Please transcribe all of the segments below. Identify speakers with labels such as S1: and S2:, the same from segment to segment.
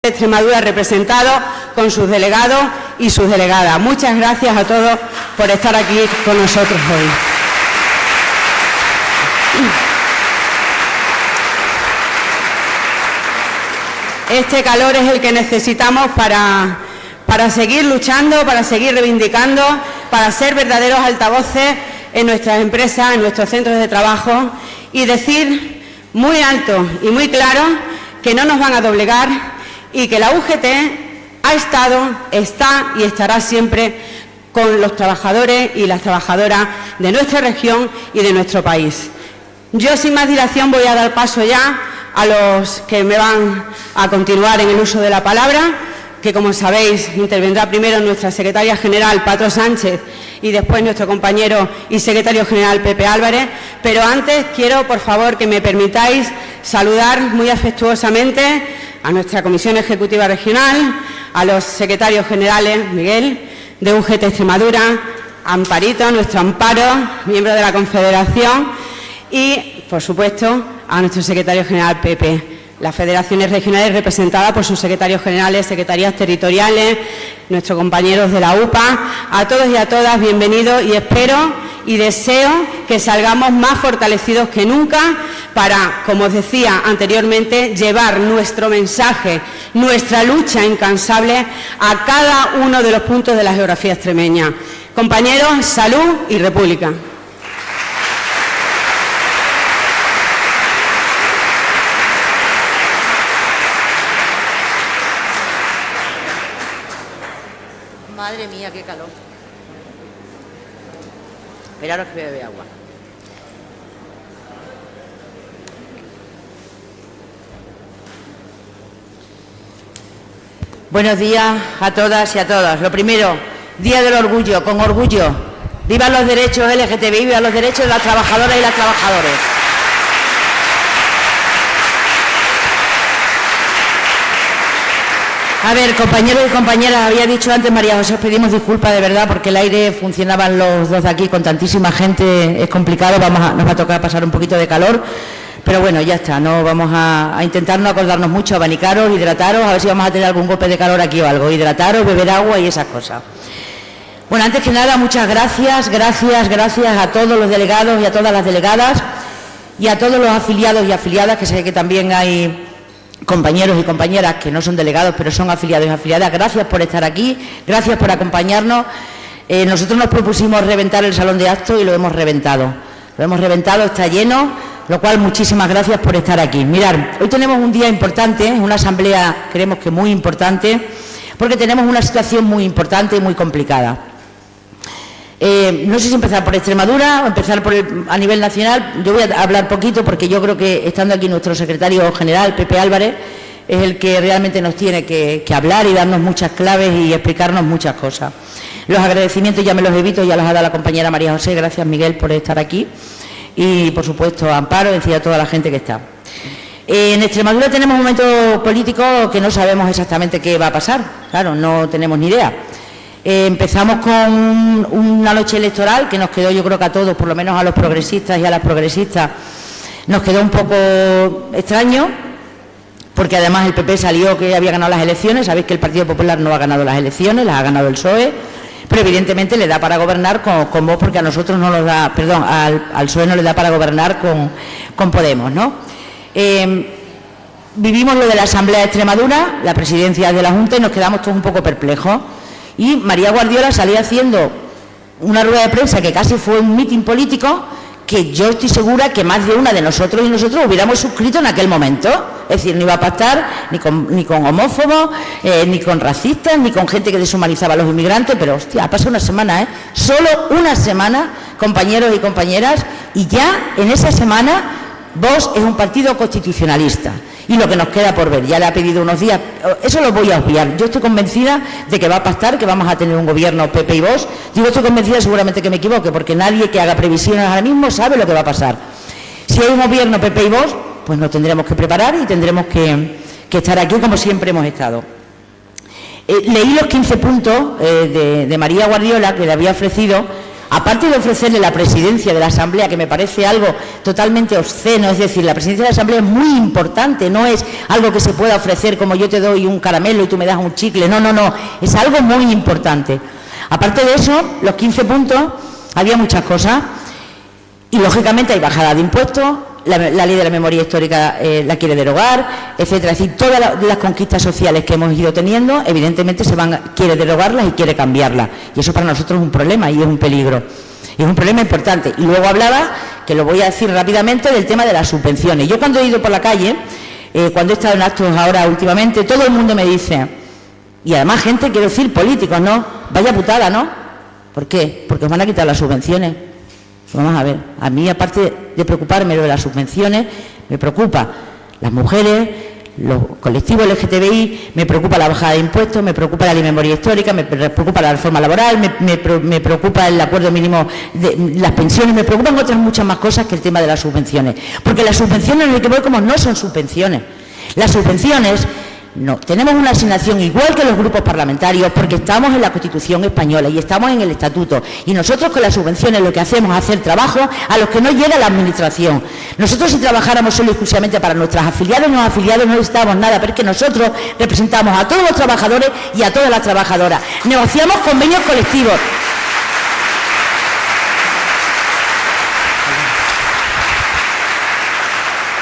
S1: Extremadura representado con sus delegados y sus delegadas. Muchas gracias a todos por estar aquí con nosotros hoy. Este calor es el que necesitamos para seguir luchando, para seguir reivindicando, para ser verdaderos altavoces en nuestras empresas, en nuestros centros de trabajo y decir muy alto y muy claro que no nos van a doblegar y que la UGT ha estado, está y estará siempre con los trabajadores y las trabajadoras de nuestra región y de nuestro país. Yo, sin más dilación, voy a dar paso ya a los que me van a continuar en el uso de la palabra, que, como sabéis, intervendrá primero nuestra secretaria general, Patro Sánchez, y después nuestro compañero y secretario general, Pepe Álvarez. Pero antes quiero, por favor, que me permitáis saludar muy afectuosamente a nuestra Comisión Ejecutiva Regional, a los secretarios generales, Miguel, de UGT Extremadura, Amparito, nuestro Amparo, miembro de la Confederación, y, por supuesto, a nuestro secretario general, Pepe. Las federaciones regionales representadas por sus secretarios generales, secretarías territoriales, nuestros compañeros de la UPA, a todos y a todas, bienvenidos, y espero y deseo que salgamos más fortalecidos que nunca para, como os decía anteriormente, llevar nuestro mensaje, nuestra lucha incansable a cada uno de los puntos de la geografía extremeña. Compañeros, salud y república.
S2: Madre mía, qué calor. Esperaros que bebe agua. Buenos días a todas y a todos. Lo primero, Día del Orgullo, con orgullo. Vivan los derechos LGTBI, vivan los derechos de las trabajadoras y las trabajadores. A ver, compañeros y compañeras, había dicho antes María José, os pedimos disculpas de verdad porque el aire funcionaban los dos de aquí con tantísima gente, es complicado, nos va a tocar pasar un poquito de calor, pero bueno, ya está, no vamos a intentar no acordarnos mucho, abanicaros, hidrataros, a ver si vamos a tener algún golpe de calor aquí o algo, hidrataros, beber agua y esas cosas. Bueno, antes que nada, muchas gracias a todos los delegados y a todas las delegadas y a todos los afiliados y afiliadas, que sé que también hay compañeros y compañeras que no son delegados, pero son afiliados y afiliadas. Gracias por estar aquí, gracias por acompañarnos. Nosotros nos propusimos reventar el salón de actos y lo hemos reventado. Lo hemos reventado, está lleno, lo cual muchísimas gracias por estar aquí. Mirad, hoy tenemos un día importante, una asamblea creemos que muy importante, porque tenemos una situación muy importante y muy complicada. No sé si empezar por Extremadura o empezar a nivel nacional. Yo voy a hablar poquito porque yo creo que estando aquí nuestro secretario general, Pepe Álvarez, es el que realmente nos tiene que hablar y darnos muchas claves y explicarnos muchas cosas. Los agradecimientos ya me los evito, ya los ha dado la compañera María José. Gracias, Miguel, por estar aquí. Y, por supuesto, a Amparo, es decir, a toda la gente que está. En Extremadura tenemos un momento político que no sabemos exactamente qué va a pasar. Claro, no tenemos ni idea. Empezamos con una noche electoral que nos quedó, yo creo que a todos, por lo menos a los progresistas y a las progresistas, nos quedó un poco extraño, porque además el PP salió que había ganado las elecciones. Sabéis que el Partido Popular no ha ganado las elecciones, las ha ganado el PSOE, pero evidentemente le da para gobernar con Vox, porque a nosotros no nos da, perdón, al PSOE no le da para gobernar con Podemos, ¿no? Vivimos lo de la Asamblea de Extremadura, la presidencia de la Junta, y nos quedamos todos un poco perplejos. Y María Guardiola salía haciendo una rueda de prensa que casi fue un mitin político, que yo estoy segura que más de una de nosotros y nosotros hubiéramos suscrito en aquel momento. Es decir, no iba a pactar ni con homófobos, ni con racistas, ni con gente que deshumanizaba a los inmigrantes, pero hostia, ha pasado una semana, solo una semana, compañeros y compañeras, y ya en esa semana Vox es un partido constitucionalista. Y lo que nos queda por ver, ya le ha pedido unos días, eso lo voy a obviar. Yo estoy convencida de que va a pactar, que vamos a tener un gobierno PP y Vox. Digo, estoy convencida, seguramente que me equivoque, porque nadie que haga previsiones ahora mismo sabe lo que va a pasar. Si hay un gobierno PP y Vox, pues nos tendremos que preparar y tendremos que estar aquí como siempre hemos estado. Leí los 15 puntos de María Guardiola, que le había ofrecido aparte de ofrecerle la presidencia de la Asamblea, que me parece algo totalmente obsceno, es decir, la presidencia de la Asamblea es muy importante, no es algo que se pueda ofrecer como yo te doy un caramelo y tú me das un chicle, no, es algo muy importante. Aparte de eso, los 15 puntos, había muchas cosas y lógicamente hay bajada de impuestos, la ley de la memoria histórica la quiere derogar, etcétera. Es decir, todas las conquistas sociales que hemos ido teniendo, evidentemente quiere derogarlas y quiere cambiarlas. Y eso para nosotros es un problema y es un peligro. Es un problema importante. Y luego hablaba, que lo voy a decir rápidamente, del tema de las subvenciones. Yo cuando he ido por la calle, cuando he estado en actos ahora últimamente, todo el mundo me dice, y además gente, quiero decir, políticos, ¿no? Vaya putada, ¿no? ¿Por qué? Porque os van a quitar las subvenciones. Vamos a ver, a mí aparte de preocuparme lo de las subvenciones, me preocupa las mujeres, los colectivos LGTBI, me preocupa la bajada de impuestos, me preocupa la ley de memoria histórica, me preocupa la reforma laboral, me preocupa el acuerdo mínimo de las pensiones, me preocupan otras muchas más cosas que el tema de las subvenciones. Porque las subvenciones, no hay que ver como no son subvenciones. Las subvenciones, no, tenemos una asignación igual que los grupos parlamentarios porque estamos en la Constitución española y estamos en el Estatuto y nosotros con las subvenciones lo que hacemos es hacer trabajo a los que no llega la Administración. Nosotros si trabajáramos solo y exclusivamente para nuestras afiliados no necesitamos nada, pero es que nosotros representamos a todos los trabajadores y a todas las trabajadoras. Negociamos convenios colectivos.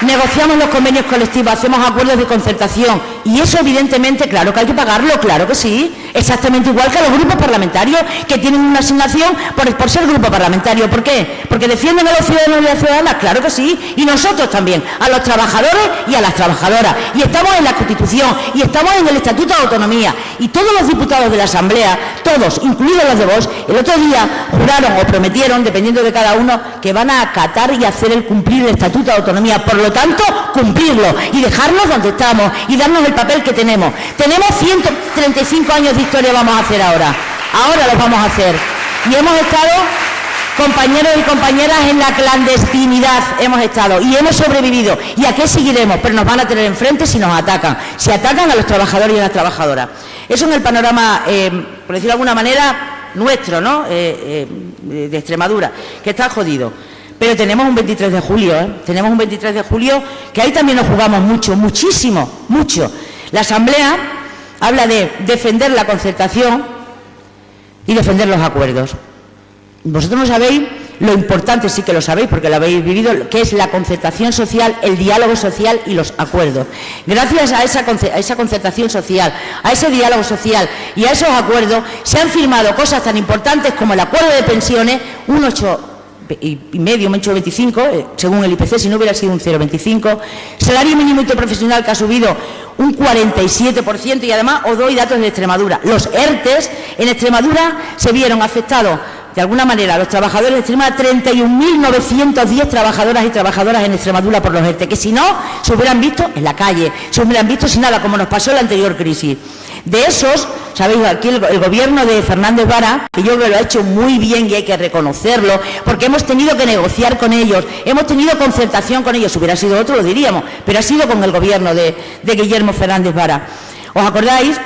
S2: Negociamos los convenios colectivos, hacemos acuerdos de concertación y eso evidentemente, claro que hay que pagarlo, claro que sí, exactamente igual que a los grupos parlamentarios que tienen una asignación por ser grupo parlamentario. ¿Por qué? Porque defienden a los ciudadanos y a las ciudadanas, claro que sí, y nosotros también, a los trabajadores y a las trabajadoras. Y estamos en la Constitución y estamos en el Estatuto de Autonomía y todos los diputados de la Asamblea, todos, incluidos los de Vox, el otro día juraron o prometieron, dependiendo de cada uno, que van a acatar y hacer cumplir el Estatuto de Autonomía. Por lo tanto, cumplirlo y dejarnos donde estamos y darnos el papel que tenemos. Tenemos 135 años de historia, vamos a hacer ahora los vamos a hacer. Y hemos estado, compañeros y compañeras, en la clandestinidad hemos estado y hemos sobrevivido. ¿Y a qué seguiremos? Pero nos van a tener enfrente si nos atacan, si atacan a los trabajadores y a las trabajadoras. Eso en el panorama, por decirlo de alguna manera, nuestro, ¿no? De Extremadura, que está jodido. Pero tenemos un 23 de julio, tenemos un 23 de julio que ahí también nos jugamos mucho, muchísimo, mucho. La Asamblea habla de defender la concertación y defender los acuerdos. Vosotros no sabéis lo importante, sí que lo sabéis porque lo habéis vivido, que es la concertación social, el diálogo social y los acuerdos. Gracias a esa concertación social, a ese diálogo social y a esos acuerdos se han firmado cosas tan importantes como el acuerdo de pensiones, un 8,5, un 8,25, según el IPC, si no hubiera sido un 0,25, salario mínimo interprofesional que ha subido un 47% y además os doy datos de Extremadura. Los ERTES en Extremadura se vieron afectados de alguna manera los trabajadores de Extremadura, 31.910 trabajadoras y trabajadoras en Extremadura por los ERTE, que si no se hubieran visto en la calle, se hubieran visto sin nada, como nos pasó en la anterior crisis. De esos, sabéis, aquí el gobierno de Fernández Vara, que yo creo que lo ha hecho muy bien y hay que reconocerlo, porque hemos tenido que negociar con ellos, hemos tenido concertación con ellos, si hubiera sido otro lo diríamos, pero ha sido con el gobierno de Guillermo Fernández Vara. ¿Os acordáis?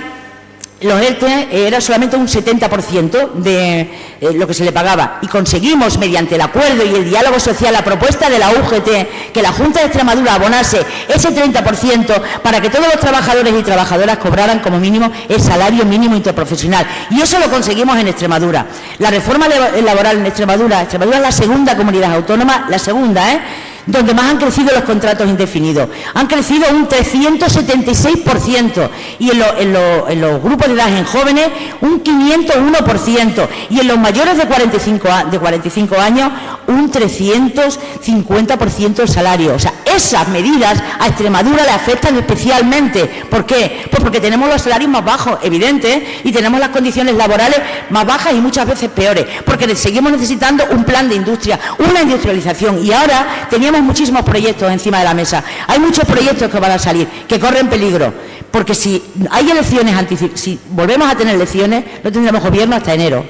S2: Los ERTE era solamente un 70% de lo que se le pagaba y conseguimos mediante el acuerdo y el diálogo social, la propuesta de la UGT, que la Junta de Extremadura abonase ese 30% para que todos los trabajadores y trabajadoras cobraran como mínimo el salario mínimo interprofesional. Y eso lo conseguimos en Extremadura. La reforma laboral en Extremadura es la segunda comunidad autónoma, la segunda, donde más han crecido los contratos indefinidos. Han crecido un 376% y en los grupos de edad en jóvenes un 501% y en los mayores de 45 años un 350% el salario. O sea, esas medidas a Extremadura le afectan especialmente. ¿Por qué? Pues porque tenemos los salarios más bajos, evidente, y tenemos las condiciones laborales más bajas y muchas veces peores, porque seguimos necesitando un plan de industria, una industrialización, y ahora teníamos muchísimos proyectos encima de la mesa. Hay muchos proyectos que van a salir, que corren peligro, porque si hay elecciones si volvemos a tener elecciones, no tendremos gobierno hasta enero.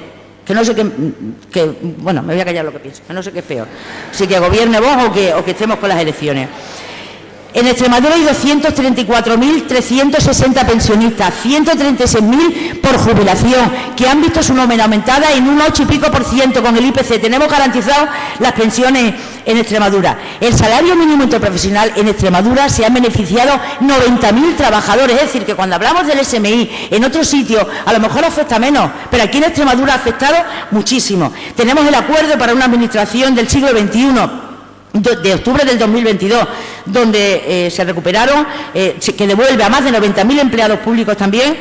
S2: Que no sé bueno, me voy a callar lo que pienso, que no sé qué es peor, si que gobierne vos o que estemos con las elecciones. En Extremadura hay 234.360 pensionistas, 136.000 por jubilación, que han visto su nómina aumentada en un 8 y pico % con el IPC. Tenemos garantizado las pensiones en Extremadura. El salario mínimo interprofesional en Extremadura se han beneficiado 90.000 trabajadores. Es decir, que cuando hablamos del SMI en otros sitios a lo mejor afecta menos, pero aquí en Extremadura ha afectado muchísimo. Tenemos el acuerdo para una administración del siglo XXI, de octubre del 2022, donde se recuperaron, que devuelve a más de 90.000 empleados públicos también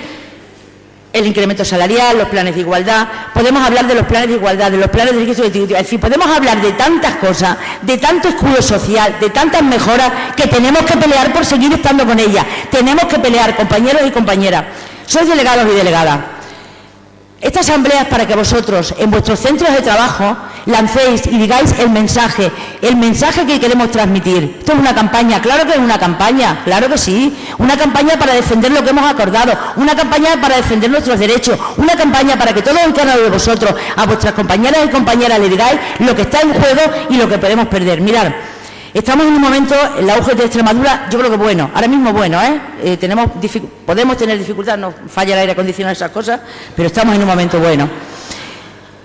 S2: el incremento salarial, los planes de igualdad. Podemos hablar de los planes de igualdad, de los planes de riqueza distributiva, es decir, podemos hablar de tantas cosas, de tanto escudo social, de tantas mejoras, que tenemos que pelear por seguir estando con ellas. Tenemos que pelear, compañeros y compañeras. Sois delegados y delegadas. Esta asamblea es para que vosotros, en vuestros centros de trabajo, lancéis y digáis el mensaje que queremos transmitir. Esto es una campaña, claro que es una campaña, claro que sí. Una campaña para defender lo que hemos acordado, una campaña para defender nuestros derechos, una campaña para que todos y cada uno de vosotros, a vuestras compañeras y compañeras, le digáis lo que está en juego y lo que podemos perder. Mirad, estamos en un momento, en la UGT de Extremadura, yo creo que bueno, ahora mismo bueno, podemos tener dificultades, nos falla el aire acondicionado, esas cosas, pero estamos en un momento bueno.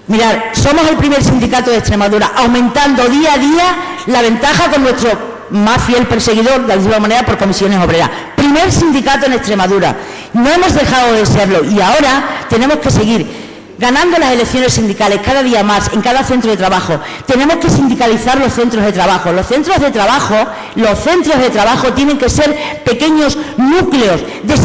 S2: Mirad, somos el primer sindicato de Extremadura, aumentando día a día la ventaja con nuestro más fiel perseguidor, de alguna manera, por Comisiones Obreras. Primer sindicato en Extremadura. No hemos dejado de serlo y ahora tenemos que seguir ganando las elecciones sindicales cada día más en cada centro de trabajo. Tenemos que sindicalizar los centros de trabajo. Los centros de trabajo tienen que ser pequeños núcleos de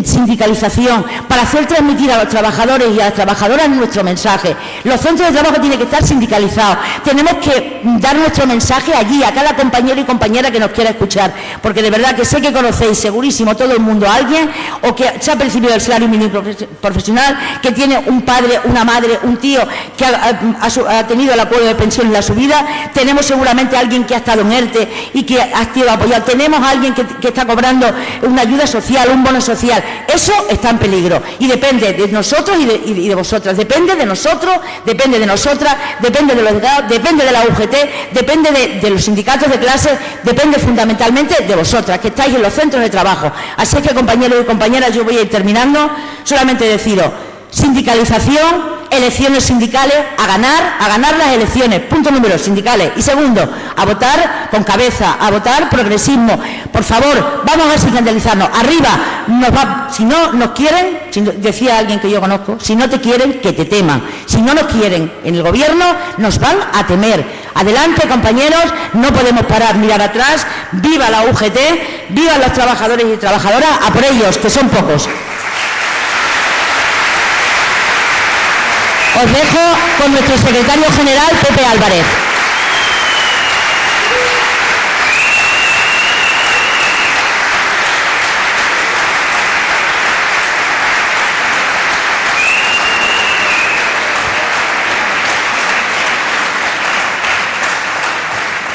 S2: sindicalización para hacer transmitir a los trabajadores y a las trabajadoras nuestro mensaje. Los centros de trabajo tienen que estar sindicalizados. Tenemos que dar nuestro mensaje allí, a cada compañero y compañera que nos quiera escuchar, porque de verdad que sé que conocéis segurísimo todo el mundo a alguien o que se ha percibido el salario mínimo profesional, que tiene un padre, una madre, un tío que ha tenido el acuerdo de pensión en la subida. Tenemos seguramente a alguien que ha estado en ERTE y que ha sido apoyado. Tenemos a alguien que está cobrando una ayuda social, un bono social. Eso está en peligro y depende de nosotros y de vosotras. Depende de nosotros, depende de nosotras, depende de los delegados, depende de la UGT, depende de los sindicatos de clase, depende fundamentalmente de vosotras, que estáis en los centros de trabajo. Así es que, compañeros y compañeras, yo voy a ir terminando. Solamente deciros: sindicalización, elecciones sindicales, a ganar las elecciones, punto número, sindicales. Y segundo, a votar con cabeza, a votar progresismo. Por favor, vamos a sindicalizarnos. Arriba, si no nos quieren, decía alguien que yo conozco, si no te quieren, que te teman. Si no nos quieren en el gobierno, nos van a temer. Adelante, compañeros, no podemos parar, mirar atrás. Viva la UGT, viva los trabajadores y trabajadoras, a por ellos, que son pocos. Os dejo con nuestro secretario general, Pepe Álvarez.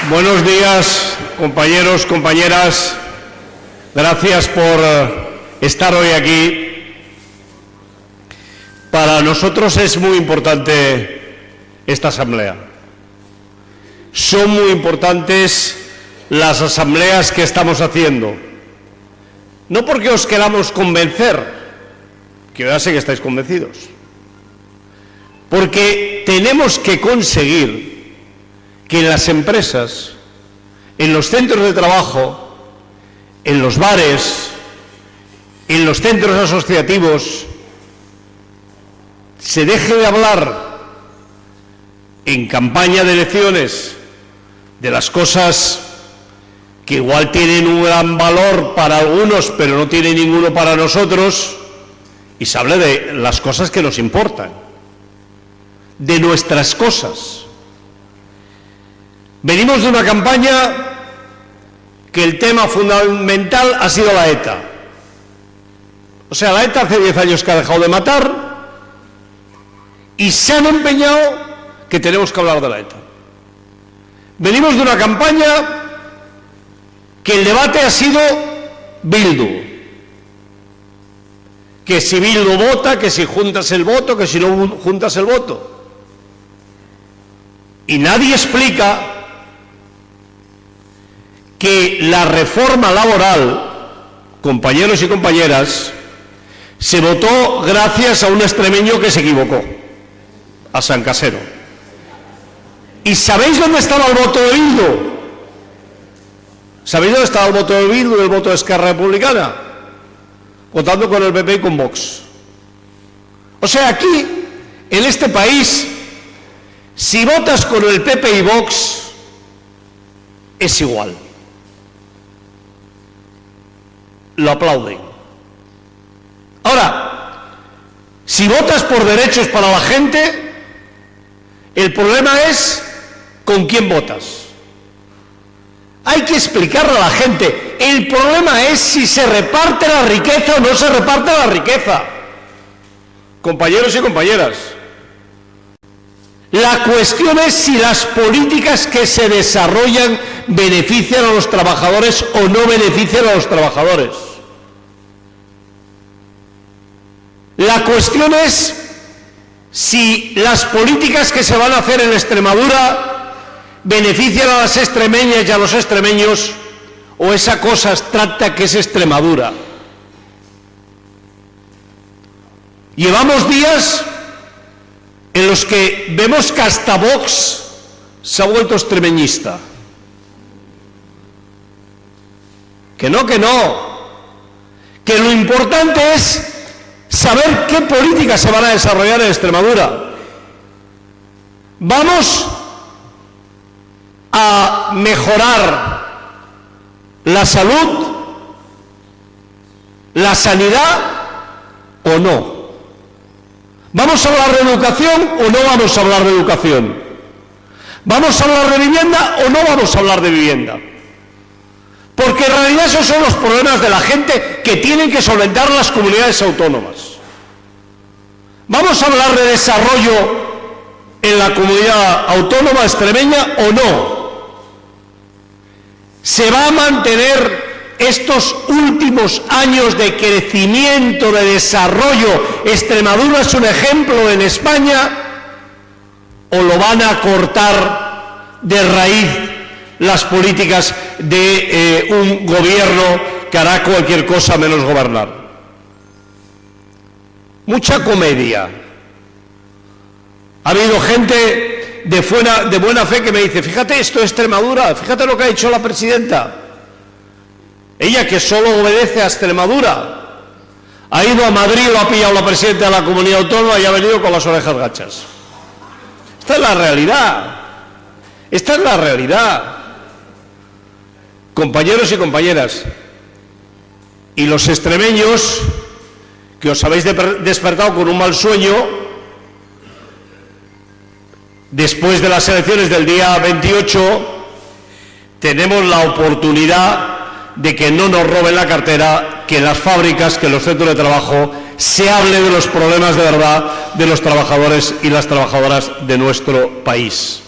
S3: Buenos días, compañeros, compañeras. Gracias por estar hoy aquí. Para nosotros es muy importante esta asamblea. Son muy importantes las asambleas que estamos haciendo. No porque os queramos convencer, que ya sé que estáis convencidos, porque tenemos que conseguir que en las empresas, en los centros de trabajo, en los bares, en los centros asociativos, se deje de hablar en campaña de elecciones de las cosas que igual tienen un gran valor para algunos, pero no tienen ninguno para nosotros, y se hable de las cosas que nos importan, de nuestras cosas. Venimos de una campaña que el tema fundamental ha sido la ETA. O sea, la ETA hace 10 años que ha dejado de matar, y se han empeñado que tenemos que hablar de la ETA. Venimos de una campaña que el debate ha sido Bildu. Que si Bildu vota, que si juntas el voto, que si no juntas el voto. Y nadie explica que la reforma laboral, compañeros y compañeras, se votó gracias a un extremeño que se equivocó, a San Casero. ¿Y sabéis dónde estaba el voto de Bildu? ¿Sabéis dónde estaba el voto de Bildu y el voto de Esquerra Republicana? Votando con el PP y con Vox. O sea, aquí, en este país, si votas con el PP y Vox, es igual. Lo aplauden. Ahora, si votas por derechos para la gente, el problema es con quién votas. Hay que explicarle a la gente. El problema es si se reparte la riqueza o no se reparte la riqueza. Compañeros y compañeras, la cuestión es si las políticas que se desarrollan benefician a los trabajadores o no benefician a los trabajadores. La cuestión es si las políticas que se van a hacer en Extremadura benefician a las extremeñas y a los extremeños, o esa cosa abstracta que es Extremadura. Llevamos días en los que vemos que hasta Vox se ha vuelto extremeñista. Que no, que lo importante es saber qué políticas se van a desarrollar en Extremadura. Vamos a mejorar la salud, la sanidad o no. ¿Vamos a hablar de educación o no vamos a hablar de educación? ¿Vamos a hablar de vivienda o no vamos a hablar de vivienda? Porque en realidad esos son los problemas de la gente que tienen que solventar las comunidades autónomas. ¿Vamos a hablar de desarrollo en la comunidad autónoma extremeña o no? ¿Se va a mantener estos últimos años de crecimiento, de desarrollo? ¿Extremadura es un ejemplo en España? ¿O lo van a cortar de raíz las políticas de un gobierno que hará cualquier cosa menos gobernar? Mucha comedia. Ha habido gente de buena fe que me dice, fíjate esto de Extremadura, fíjate lo que ha hecho la presidenta. Ella, que solo obedece a Extremadura, ha ido a Madrid, lo ha pillado la presidenta de la comunidad autónoma y ha venido con las orejas gachas. Esta es la realidad. Esta es la realidad. Compañeros y compañeras, y los extremeños, que os habéis despertado con un mal sueño, después de las elecciones del día 28, tenemos la oportunidad de que no nos roben la cartera, que en las fábricas, que en los centros de trabajo, se hable de los problemas de verdad de los trabajadores y las trabajadoras de nuestro país.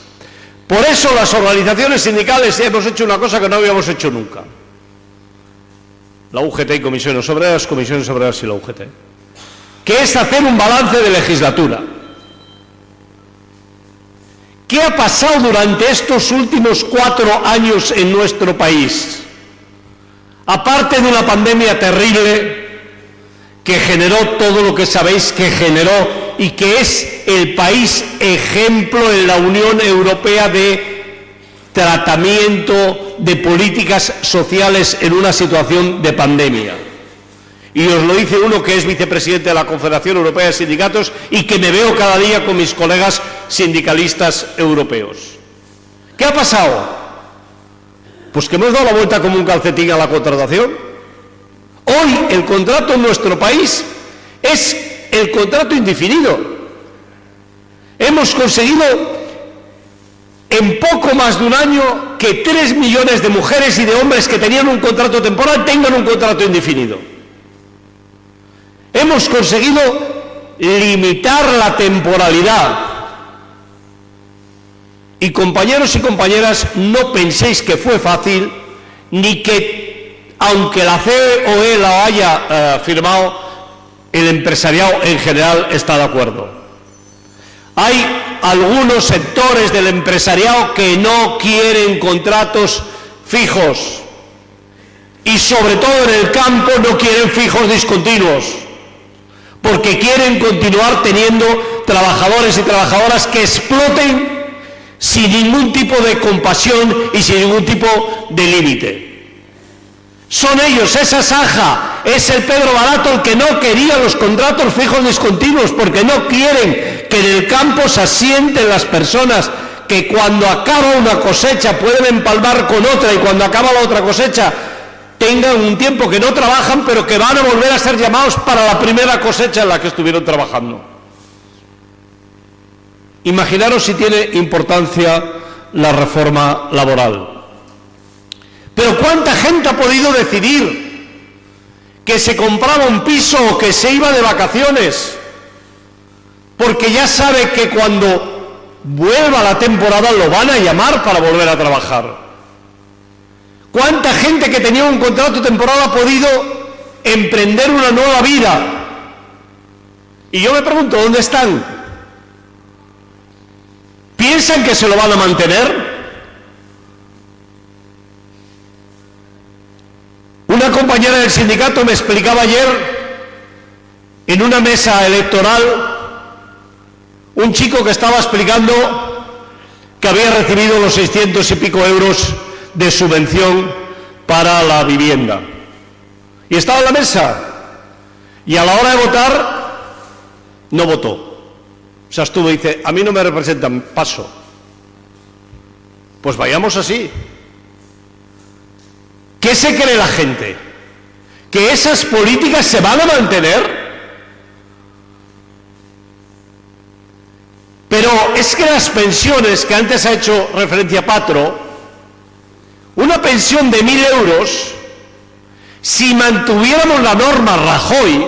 S3: Por eso las organizaciones sindicales hemos hecho una cosa que no habíamos hecho nunca. La UGT y Comisiones Obreras y la UGT, que es hacer un balance de legislatura. ¿Qué ha pasado durante estos últimos 4 años en nuestro país? Aparte de una pandemia terrible que generó todo lo que sabéis que generó y que es el país ejemplo en la Unión Europea de tratamiento de políticas sociales en una situación de pandemia. Y os lo dice uno que es vicepresidente de la Confederación Europea de Sindicatos y que me veo cada día con mis colegas sindicalistas europeos. ¿Qué ha pasado? Pues que hemos dado la vuelta como un calcetín a la contratación. Hoy el contrato en nuestro país es el contrato indefinido. Hemos conseguido en poco más de un año que 3 millones de mujeres y de hombres que tenían un contrato temporal tengan un contrato indefinido. Hemos conseguido limitar la temporalidad. Y compañeros y compañeras, no penséis que fue fácil, ni que, aunque la COE la haya firmado, el empresariado en general está de acuerdo. Hay algunos sectores del empresariado que no quieren contratos fijos. y sobre todo en el campo no quieren fijos discontinuos, porque quieren continuar teniendo trabajadores y trabajadoras que exploten sin ningún tipo de compasión y sin ningún tipo de límite. Son ellos, esa Saja, es el Pedro Barato el que no quería los contratos fijos discontinuos, porque no quieren que en el campo se asienten las personas que cuando acaba una cosecha pueden empalmar con otra y cuando acaba la otra cosecha tengan un tiempo que no trabajan, pero que van a volver a ser llamados para la primera cosecha en la que estuvieron trabajando. Imaginaros si tiene importancia la reforma laboral. Pero ¿cuánta gente ha podido decidir que se compraba un piso o que se iba de vacaciones? Porque ya sabe que cuando vuelva la temporada lo van a llamar para volver a trabajar. ¿Cuánta gente que tenía un contrato temporal ha podido emprender una nueva vida? Y yo me pregunto, ¿dónde están? ¿Piensan que se lo van a mantener? Una compañera del sindicato me explicaba ayer en una mesa electoral, un chico que estaba explicando que había recibido los 600 y pico euros de subvención para la vivienda. Y estaba en la mesa y a la hora de votar no votó. O sea, estuvo y dice, a mí no me representan, paso. Pues vayamos así. ¿Qué se cree la gente? ¿Que esas políticas se van a mantener? Pero es que las pensiones, que antes ha hecho referencia Patro, una pensión de 1.000 euros, si mantuviéramos la norma Rajoy,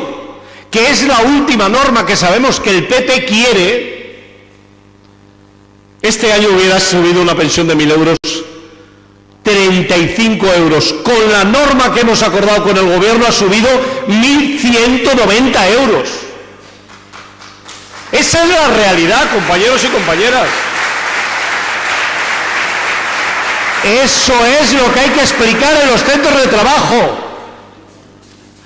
S3: que es la última norma que sabemos que el PP quiere, este año hubiera subido una pensión de 1.000 euros 35 euros. Con la norma que hemos acordado con el Gobierno ha subido 1.190 euros. Esa es la realidad, compañeros y compañeras. Eso es lo que hay que explicar en los centros de trabajo.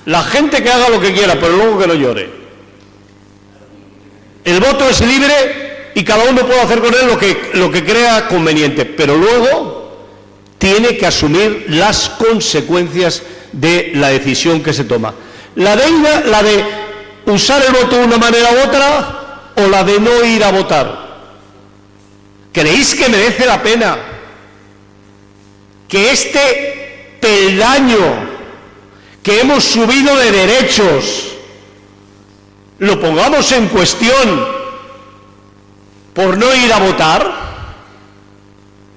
S3: La gente que haga lo que quiera, pero luego que no llore. El voto es libre y cada uno puede hacer con él lo que crea conveniente, pero luego tiene que asumir las consecuencias de la decisión que se toma. La de usar el voto de una manera u otra, o la de no ir a votar. ¿Creéis que merece la pena que este peldaño que hemos subido de derechos lo pongamos en cuestión por no ir a votar?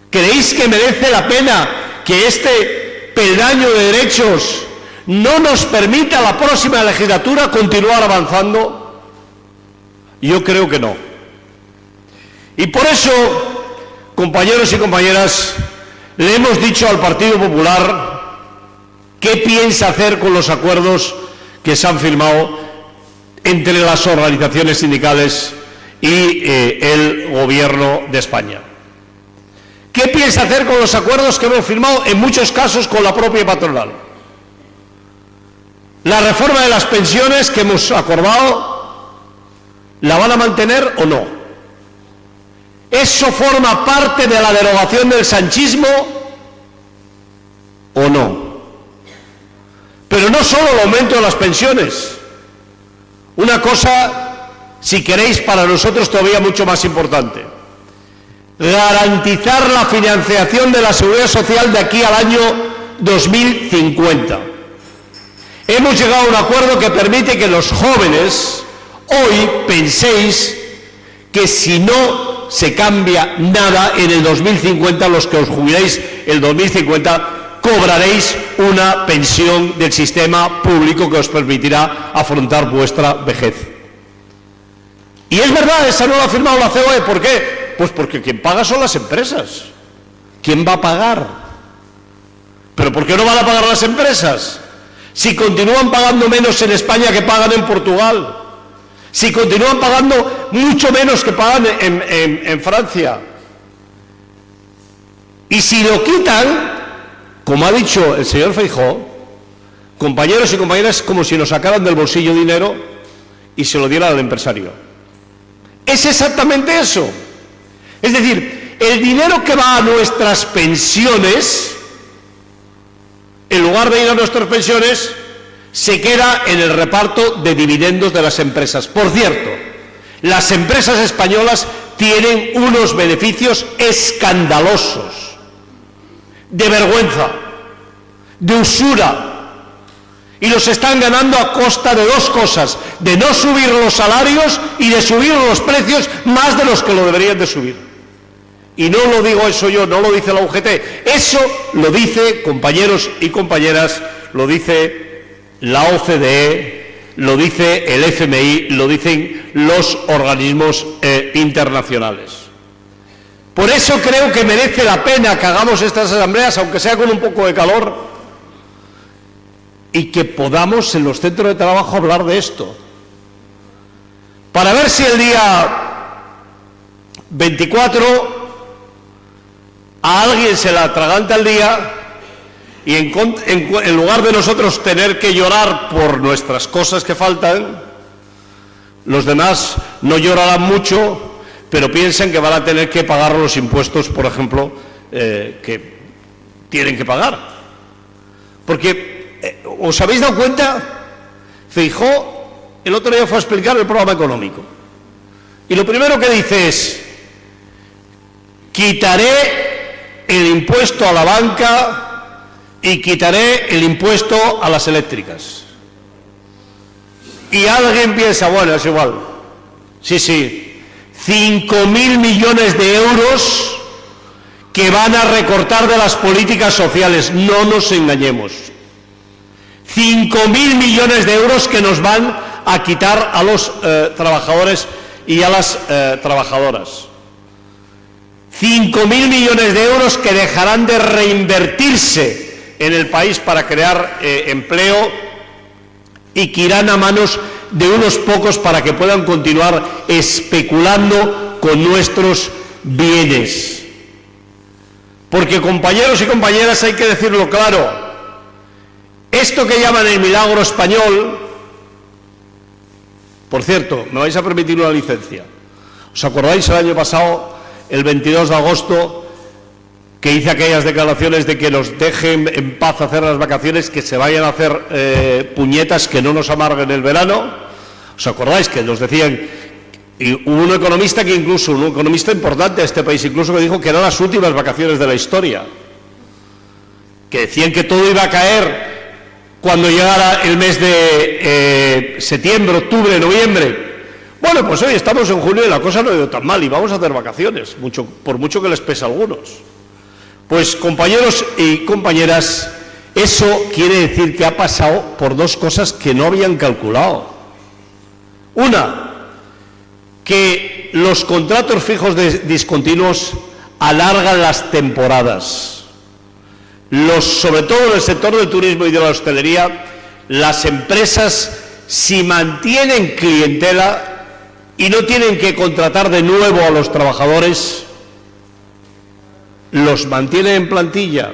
S3: ¿Creéis que merece la pena que este peldaño de derechos no nos permita la próxima legislatura continuar avanzando? Yo creo que no. Y por eso, compañeros y compañeras, le hemos dicho al Partido Popular qué piensa hacer con los acuerdos que se han firmado entre las organizaciones sindicales y el Gobierno de España. ¿Qué piensa hacer con los acuerdos que hemos firmado, en muchos casos con la propia patronal? La reforma de las pensiones que hemos acordado, ¿la van a mantener o no? ¿Eso forma parte de la derogación del sanchismo o no? Pero no solo el aumento de las pensiones. Una cosa, si queréis, para nosotros todavía mucho más importante. Garantizar la financiación de la Seguridad Social de aquí al año 2050. Hemos llegado a un acuerdo que permite que los jóvenes hoy penséis que si no se cambia nada en el 2050, los que os jubiléis el 2050, cobraréis una pensión del sistema público que os permitirá afrontar vuestra vejez. Y es verdad, esa no la ha firmado la COE. ¿Por qué? Pues porque quien paga son las empresas. ¿Quién va a pagar? ¿Pero por qué no van a pagar las empresas? Si continúan pagando menos en España que pagan en Portugal, si continúan pagando mucho menos que pagan en Francia, y si lo quitan, como ha dicho el señor Feijóo, compañeros y compañeras, como si nos sacaran del bolsillo dinero y se lo dieran al empresario. Es exactamente eso. Es decir, el dinero que va a nuestras pensiones, en lugar de ir a nuestras pensiones, se queda en el reparto de dividendos de las empresas. Por cierto, las empresas españolas tienen unos beneficios escandalosos, de vergüenza, de usura, y los están ganando a costa de dos cosas: de no subir los salarios y de subir los precios más de los que lo deberían de subir. Y no lo digo eso yo, no lo dice la UGT, eso lo dice, compañeros y compañeras, lo dice la OCDE, lo dice el FMI, lo dicen los organismos internacionales. Por eso creo que merece la pena que hagamos estas asambleas, aunque sea con un poco de calor, y que podamos en los centros de trabajo hablar de esto, para ver si el día 24 a alguien se le atraganta el día y en lugar de nosotros tener que llorar por nuestras cosas que faltan, los demás no llorarán mucho, pero piensan que van a tener que pagar los impuestos, por ejemplo, que tienen que pagar. Porque, ¿os habéis dado cuenta? Feijóo el otro día fue a explicar el programa económico. Y lo primero que dice es: quitaré el impuesto a la banca y quitaré el impuesto a las eléctricas. Y alguien piensa, bueno, es igual. Sí, 5.000 millones de euros que van a recortar de las políticas sociales. No nos engañemos. 5.000 millones de euros que nos van a quitar a los trabajadores y a las trabajadoras. 5.000 millones de euros que dejarán de reinvertirse en el país para crear empleo y que irán a manos de unos pocos para que puedan continuar especulando con nuestros bienes. Porque, compañeros y compañeras, hay que decirlo claro, esto que llaman el milagro español, por cierto, me vais a permitir una licencia. ¿Os acordáis el año pasado, el 22 de agosto, que hice aquellas declaraciones de que nos dejen en paz hacer las vacaciones, que se vayan a hacer puñetas, que no nos amarguen el verano? ¿Os acordáis que nos decían? Y hubo un economista un economista importante de este país, incluso que dijo que eran las últimas vacaciones de la historia, que decían que todo iba a caer cuando llegara el mes de septiembre, octubre, noviembre. Bueno, pues hoy estamos en junio y la cosa no ha ido tan mal y vamos a hacer vacaciones, por mucho que les pese a algunos. Pues, compañeros y compañeras, eso quiere decir que ha pasado por dos cosas que no habían calculado. Una, que los contratos fijos discontinuos alargan las temporadas. Sobre todo en el sector del turismo y de la hostelería, las empresas, si mantienen clientela y no tienen que contratar de nuevo a los trabajadores, los mantienen en plantilla.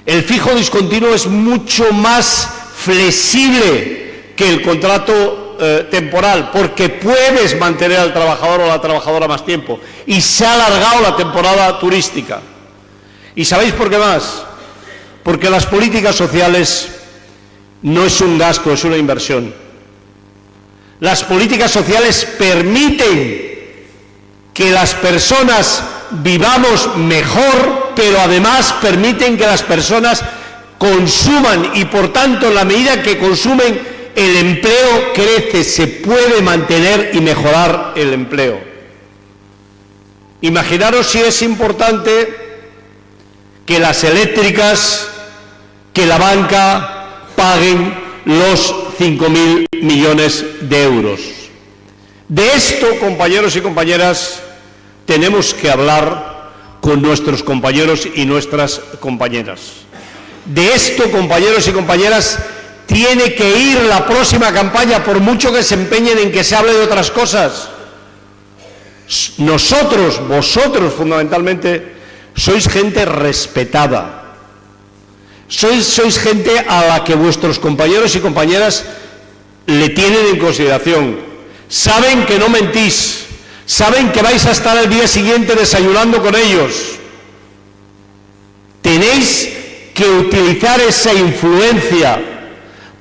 S3: El fijo discontinuo es mucho más flexible que el contrato temporal, porque puedes mantener al trabajador o la trabajadora más tiempo, y se ha alargado la temporada turística. ¿Y sabéis por qué más? Porque las políticas sociales no es un gasto, es una inversión. Las políticas sociales permiten que las personas vivamos mejor, pero además permiten que las personas consuman y, por tanto, en la medida que consumen, el empleo crece, se puede mantener y mejorar el empleo. Imaginaros si es importante que las eléctricas, que la banca paguen los 5.000 millones de euros. De esto, compañeros y compañeras, tenemos que hablar con nuestros compañeros y nuestras compañeras. De esto, compañeros y compañeras, tiene que ir la próxima campaña, por mucho que se empeñen en que se hable de otras cosas. Nosotros, vosotros fundamentalmente, sois gente respetada. Sois gente a la que vuestros compañeros y compañeras le tienen en consideración. Saben que no mentís, saben que vais a estar el día siguiente desayunando con ellos. Tenéis que utilizar esa influencia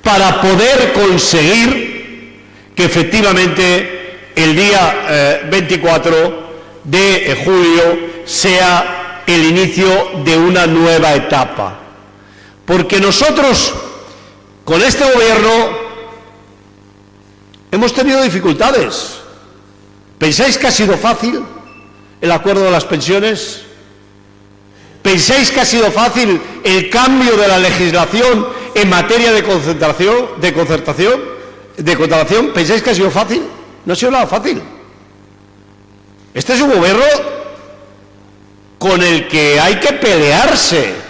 S3: para poder conseguir que efectivamente el día 24 de julio sea el inicio de una nueva etapa. Porque nosotros, con este gobierno, hemos tenido dificultades. ¿Pensáis que ha sido fácil el acuerdo de las pensiones? ¿Pensáis que ha sido fácil el cambio de la legislación en materia de contratación? ¿Pensáis que ha sido fácil? No ha sido nada fácil. Este es un gobierno con el que hay que pelearse.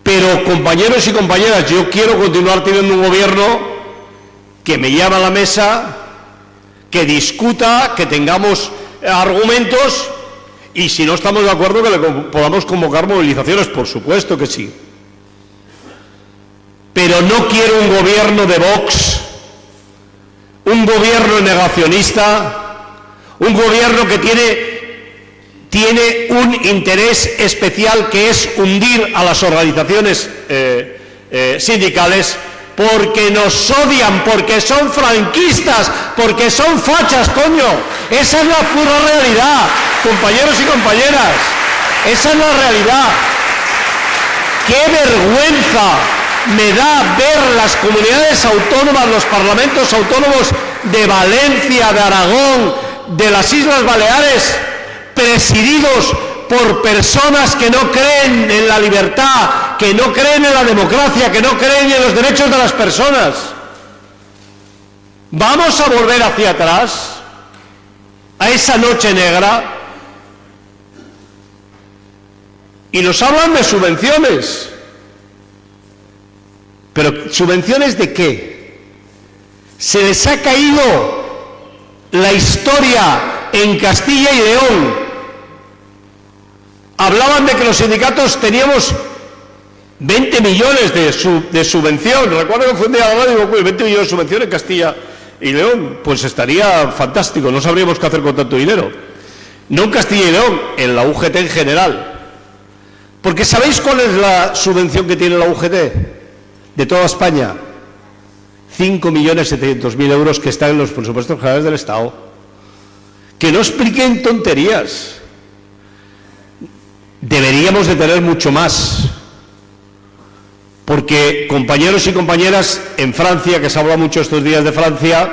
S3: Pero, compañeros y compañeras, yo quiero continuar teniendo un gobierno que me llame a la mesa, que discuta, que tengamos argumentos, y si no estamos de acuerdo que podamos convocar movilizaciones, por supuesto que sí. Pero no quiero un gobierno de Vox, un gobierno negacionista, un gobierno que tiene un interés especial, que es hundir a las organizaciones sindicales, porque nos odian, porque son franquistas, porque son fachas, coño. Esa es la pura realidad, compañeros y compañeras. Esa es la realidad. ¡Qué vergüenza me da ver las comunidades autónomas, los parlamentos autónomos de Valencia, de Aragón, de las Islas Baleares, presididos por personas que no creen en la libertad, que no creen en la democracia, que no creen en los derechos de las personas? ¿Vamos a volver hacia atrás, a esa noche negra? Y nos hablan de subvenciones. ¿Pero subvenciones de qué? Se les ha caído la historia en Castilla y León. Hablaban de que los sindicatos teníamos 20 millones de subvención. Recuerdo que fue un día hablando y digo, 20 millones de subvención en Castilla y León. Pues estaría fantástico, no sabríamos qué hacer con tanto dinero. No en Castilla y León, en la UGT en general. Porque ¿sabéis cuál es la subvención que tiene la UGT de toda España? 5.700.000 euros que están en los presupuestos generales del Estado. Que no expliquen tonterías. Deberíamos de tener mucho más. Porque, compañeros y compañeras, en Francia, que se habla mucho estos días de Francia,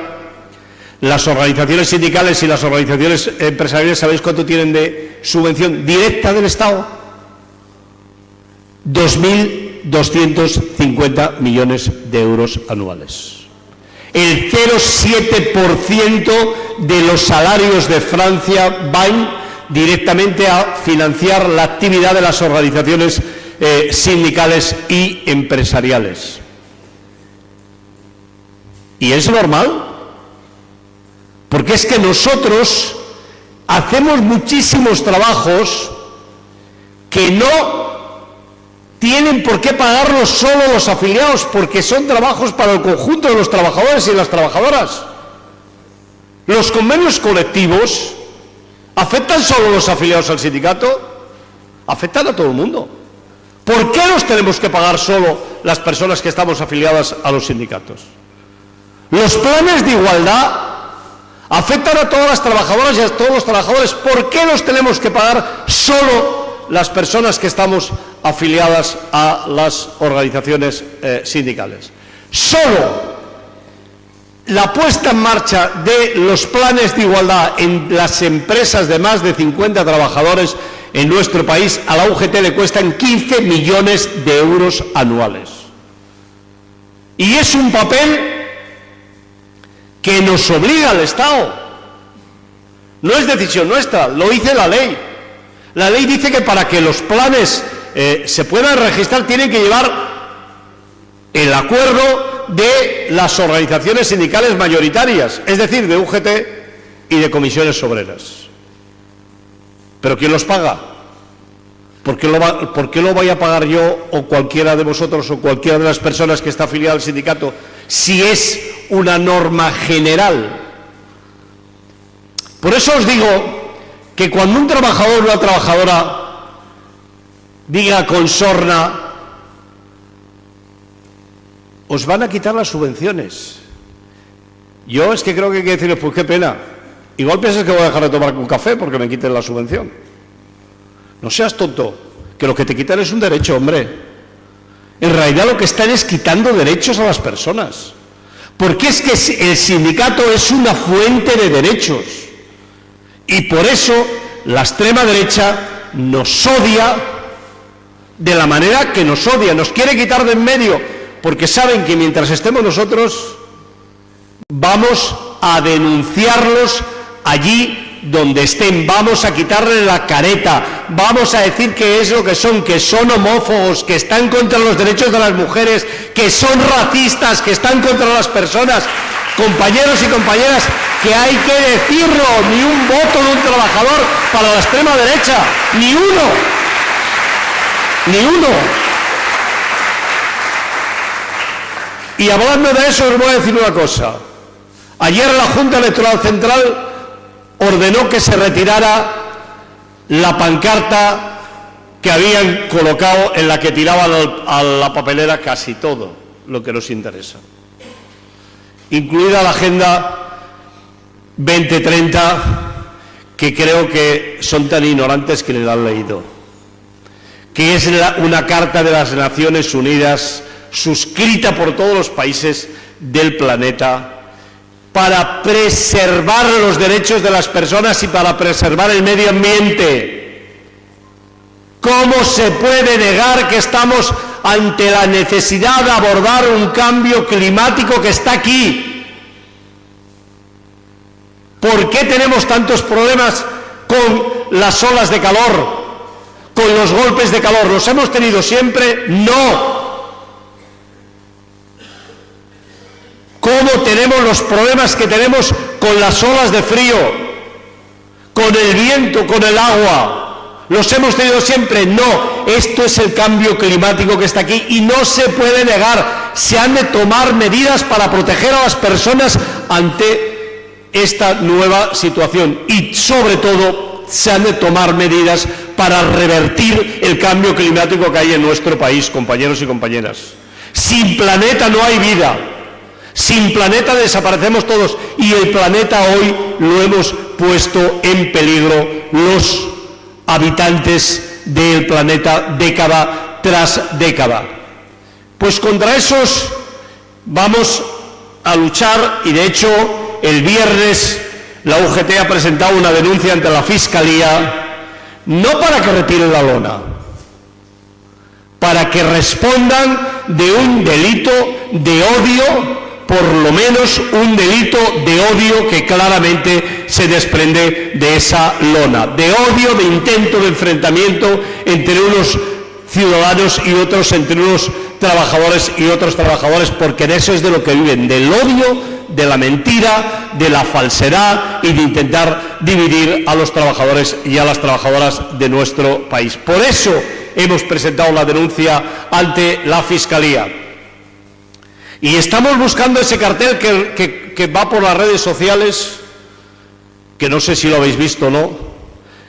S3: las organizaciones sindicales y las organizaciones empresariales, ¿sabéis cuánto tienen de subvención directa del Estado? 2.250 millones de euros anuales. El 0,7% de los salarios de Francia van directamente a financiar la actividad de las organizaciones sindicales y empresariales. ¿Y es normal? Porque es que nosotros hacemos muchísimos trabajos que no tienen por qué pagarlos solo los afiliados, porque son trabajos para el conjunto de los trabajadores y las trabajadoras. Los convenios colectivos ¿afectan solo a los afiliados al sindicato? Afectan a todo el mundo. ¿Por qué los tenemos que pagar solo las personas que estamos afiliadas a los sindicatos? Los planes de igualdad afectan a todas las trabajadoras y a todos los trabajadores. ¿Por qué los tenemos que pagar solo las personas que estamos afiliadas a las organizaciones sindicales? Solo la puesta en marcha de los planes de igualdad en las empresas de más de 50 trabajadores en nuestro país a la UGT le cuestan 15 millones de euros anuales. Y es un papel que nos obliga al Estado. No es decisión nuestra, lo dice la ley. La ley dice que para que los planes se puedan registrar tienen que llevar el acuerdo de las organizaciones sindicales mayoritarias, es decir, de UGT y de comisiones obreras. ¿Pero quién los paga? ¿Por qué lo voy a pagar yo o cualquiera de vosotros o cualquiera de las personas que está afiliada al sindicato si es una norma general? Por eso os digo que cuando un trabajador o una trabajadora diga con sorna, os van a quitar las subvenciones. Yo es que creo que hay que decirles, pues qué pena. Igual piensas que voy a dejar de tomar un café porque me quiten la subvención. No seas tonto, que lo que te quitan es un derecho, hombre. En realidad lo que están es quitando derechos a las personas. Porque es que el sindicato es una fuente de derechos. Y por eso la extrema derecha nos odia de la manera que nos odia. Nos quiere quitar de en medio. Porque saben que mientras estemos nosotros, vamos a denunciarlos allí donde estén, vamos a quitarle la careta, vamos a decir que es lo que son homófobos, que están contra los derechos de las mujeres, que son racistas, que están contra las personas. Compañeros y compañeras, que hay que decirlo, ni un voto de un trabajador para la extrema derecha, ni uno, ni uno. Y hablando de eso, os voy a decir una cosa. Ayer la Junta Electoral Central ordenó que se retirara la pancarta que habían colocado en la que tiraban a la papelera casi todo lo que nos interesa, incluida la Agenda 2030, que creo que son tan ignorantes que ni la han leído, que es una carta de las Naciones Unidas suscrita por todos los países del planeta para preservar los derechos de las personas y para preservar el medio ambiente. ¿Cómo se puede negar que estamos ante la necesidad de abordar un cambio climático que está aquí? ¿Por qué tenemos tantos problemas con las olas de calor, con los golpes de calor? ¿Los hemos tenido siempre? No. ¿Cómo tenemos los problemas que tenemos con las olas de frío, con el viento, con el agua? ¿Los hemos tenido siempre? No. Esto es el cambio climático que está aquí y no se puede negar. Se han de tomar medidas para proteger a las personas ante esta nueva situación y, sobre todo, se han de tomar medidas para revertir el cambio climático que hay en nuestro país, compañeros y compañeras. Sin planeta no hay vida. Sin planeta desaparecemos todos y el planeta hoy lo hemos puesto en peligro los habitantes del planeta década tras década. Pues contra esos vamos a luchar y de hecho el viernes la UGT ha presentado una denuncia ante la Fiscalía, no para que retiren la lona, para que respondan de un delito de odio, por lo menos un delito de odio que claramente se desprende de esa lona, de odio, de intento de enfrentamiento entre unos ciudadanos y otros, entre unos trabajadores y otros trabajadores, porque de eso es de lo que viven, del odio, de la mentira, de la falsedad y de intentar dividir a los trabajadores y a las trabajadoras de nuestro país. Por eso hemos presentado la denuncia ante la Fiscalía. Y estamos buscando ese cartel que va por las redes sociales, que no sé si lo habéis visto o no,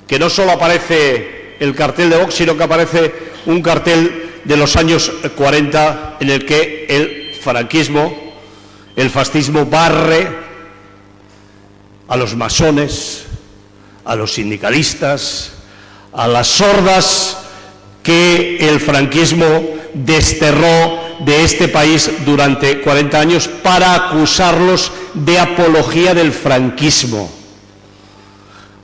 S3: que no solo aparece el cartel de Vox, sino que aparece un cartel de los años 40 en el que el franquismo, el fascismo barre a los masones, a los sindicalistas, a las sordas que el franquismo desterró de este país durante 40 años para acusarlos de apología del franquismo.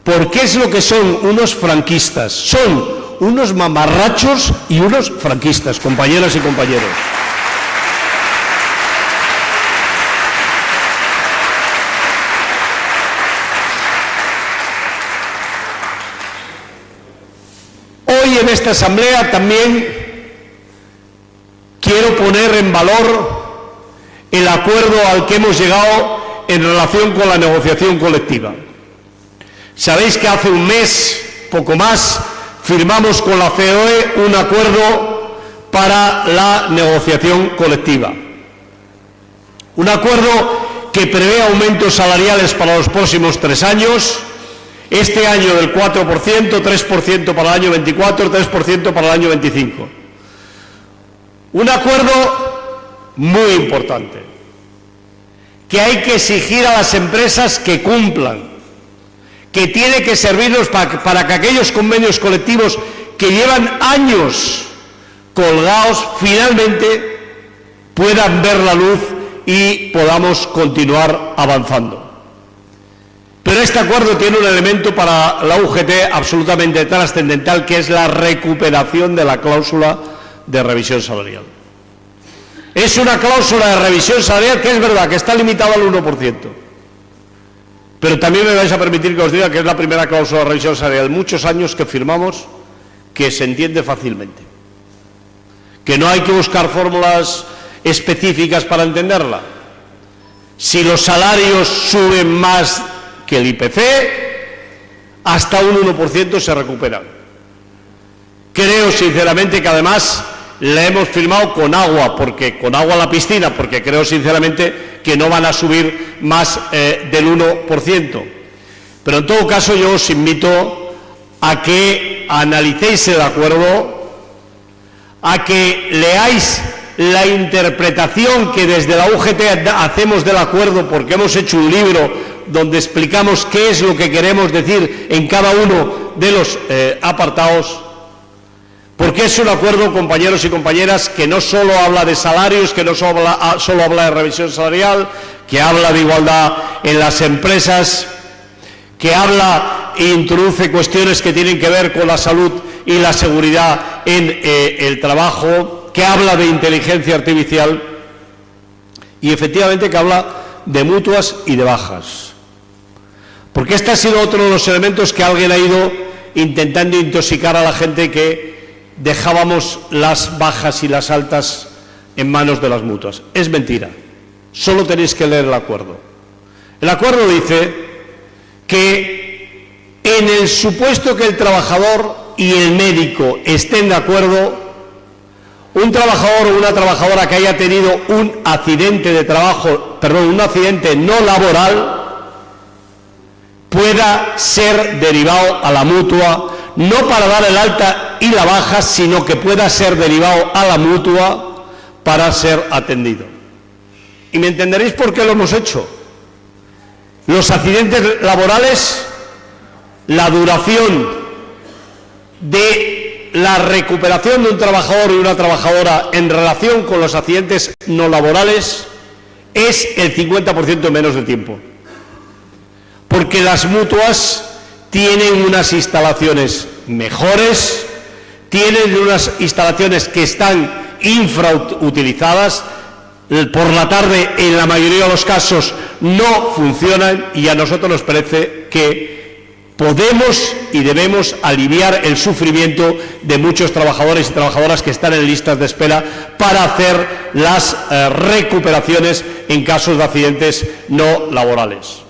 S3: ¿Por qué es lo que son unos franquistas? Son unos mamarrachos y unos franquistas, compañeras y compañeros. Hoy en esta asamblea también quiero poner en valor el acuerdo al que hemos llegado en relación con la negociación colectiva. Sabéis que hace un mes, poco más, firmamos con la COE un acuerdo para la negociación colectiva. Un acuerdo que prevé aumentos salariales para los próximos 3 años, este año del 4%, 3% para el año 24, 3% para el año 25. Un acuerdo muy importante, que hay que exigir a las empresas que cumplan, que tiene que servirnos para que aquellos convenios colectivos que llevan años colgados finalmente puedan ver la luz y podamos continuar avanzando. Pero este acuerdo tiene un elemento para la UGT absolutamente trascendental, que es la recuperación de la cláusula de revisión salarial. Es una cláusula de revisión salarial que es verdad que está limitada al 1%. Pero también me vais a permitir que os diga que es la primera cláusula de revisión salarial en muchos años que firmamos que se entiende fácilmente. Que no hay que buscar fórmulas específicas para entenderla. Si los salarios suben más que el IPC, hasta un 1% se recuperan. Creo sinceramente que además la hemos firmado con agua a la piscina, porque creo sinceramente que no van a subir más del 1%. Pero en todo caso yo os invito a que analicéis el acuerdo, a que leáis la interpretación que desde la UGT hacemos del acuerdo, porque hemos hecho un libro donde explicamos qué es lo que queremos decir en cada uno de los apartados, porque es un acuerdo, compañeros y compañeras, que no solo habla de salarios, que no solo habla de revisión salarial, que habla de igualdad en las empresas, que habla e introduce cuestiones que tienen que ver con la salud y la seguridad en el trabajo, que habla de inteligencia artificial y efectivamente que habla de mutuas y de bajas. Porque este ha sido otro de los elementos que alguien ha ido intentando intoxicar a la gente, que dejábamos las bajas y las altas en manos de las mutuas. Es mentira. Solo tenéis que leer el acuerdo. El acuerdo dice que en el supuesto que el trabajador y el médico estén de acuerdo, un trabajador o una trabajadora que haya tenido un accidente de trabajo, un accidente no laboral, pueda ser derivado a la mutua, no para dar el alta y la baja, sino que pueda ser derivado a la mutua para ser atendido. Y me entenderéis por qué lo hemos hecho. Los accidentes laborales, la duración de la recuperación de un trabajador y una trabajadora en relación con los accidentes no laborales es el 50% menos de tiempo. Porque las mutuas tienen unas instalaciones mejores, tienen unas instalaciones que están infrautilizadas, por la tarde en la mayoría de los casos no funcionan, y a nosotros nos parece que podemos y debemos aliviar el sufrimiento de muchos trabajadores y trabajadoras que están en listas de espera para hacer las recuperaciones en casos de accidentes no laborales.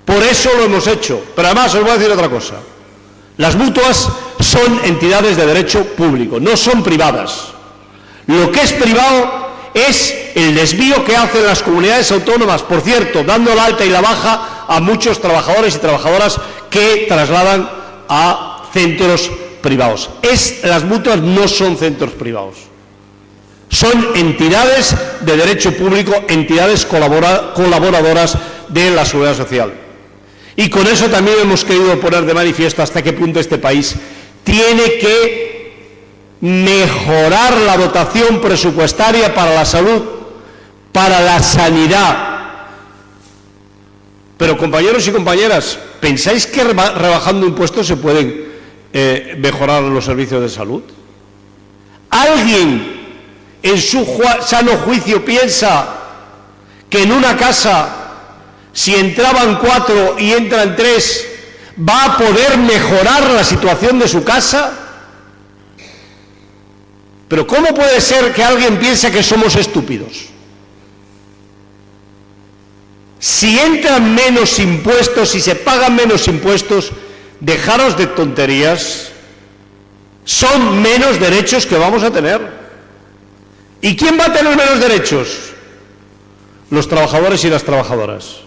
S3: Por eso lo hemos hecho. Pero además os voy a decir otra cosa. Las mutuas son entidades de derecho público, no son privadas. Lo que es privado es el desvío que hacen las comunidades autónomas, por cierto, dando la alta y la baja a muchos trabajadores y trabajadoras que trasladan a centros privados. Las mutuas no son centros privados. Son entidades de derecho público, entidades colaboradoras de la Seguridad Social. Y con eso también hemos querido poner de manifiesto hasta qué punto este país tiene que mejorar la dotación presupuestaria para la salud, para la sanidad. Pero, compañeros y compañeras, ¿pensáis que rebajando impuestos se pueden mejorar los servicios de salud? ¿Alguien en su sano juicio piensa que en una casa, si entraban 4 y entran 3, va a poder mejorar la situación de su casa? Pero ¿cómo puede ser que alguien piense que somos estúpidos? Si entran menos impuestos, si se pagan menos impuestos, dejaros de tonterías son menos derechos que vamos a tener. ¿Y quién va a tener menos derechos? Los trabajadores y las trabajadoras.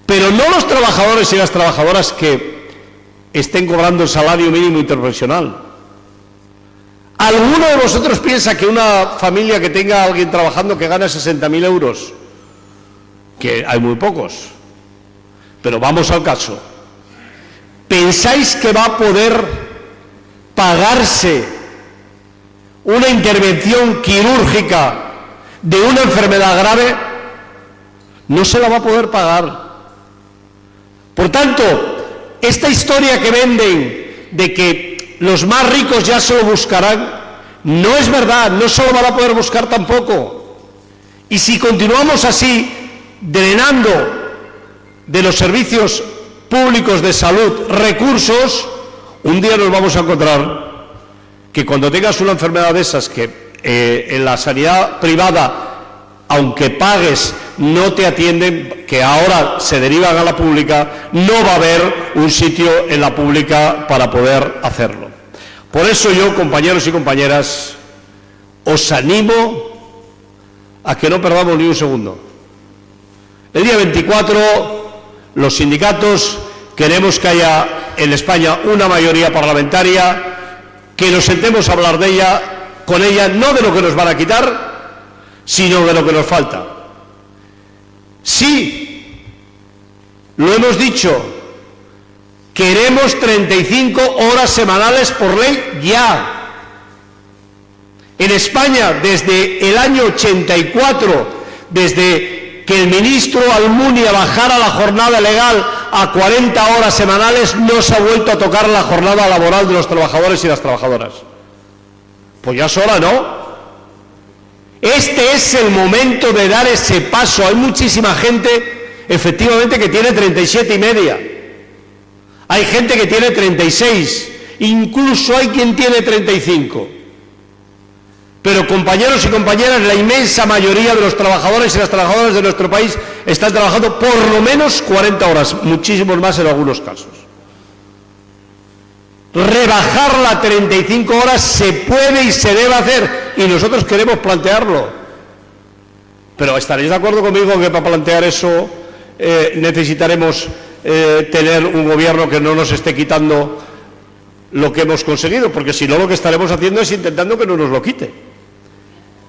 S3: Pero no los trabajadores y las trabajadoras que estén cobrando el salario mínimo interprofesional. ¿Alguno de vosotros piensa que una familia que tenga a alguien trabajando que gana 60.000 euros, que hay muy pocos, pero vamos al caso, pensáis que va a poder pagarse una intervención quirúrgica de una enfermedad grave? No se la va a poder pagar. Por tanto, esta historia que venden de que los más ricos ya se lo buscarán, no es verdad, no se lo van a poder buscar tampoco. Y si continuamos así, drenando de los servicios públicos de salud recursos, un día nos vamos a encontrar que cuando tengas una enfermedad de esas que en la sanidad privada, aunque pagues, no te atienden, que ahora se derivan a la pública, no va a haber un sitio en la pública para poder hacerlo. Por eso yo, compañeros y compañeras, os animo a que no perdamos ni un segundo. El día 24, los sindicatos queremos que haya en España una mayoría parlamentaria, que nos sentemos a hablar de ella, con ella, no de lo que nos van a quitar, sino de lo que nos falta. Sí, lo hemos dicho, queremos 35 horas semanales por ley ya. En España, desde el año 84, desde que el ministro Almunia bajara la jornada legal a 40 horas semanales, no se ha vuelto a tocar la jornada laboral de los trabajadores y las trabajadoras. Pues ya es hora, ¿no? Este es el momento de dar ese paso. Hay muchísima gente, efectivamente, que tiene 37,5. Hay gente que tiene 36. Incluso hay quien tiene 35. Pero, compañeros y compañeras, la inmensa mayoría de los trabajadores y las trabajadoras de nuestro país están trabajando por lo menos 40 horas, muchísimos más en algunos casos. Rebajarla a 35 horas se puede y se debe hacer, y nosotros queremos plantearlo. Pero estaréis de acuerdo conmigo que para plantear eso necesitaremos tener un gobierno que no nos esté quitando lo que hemos conseguido, porque si no, lo que estaremos haciendo es intentando que no nos lo quite.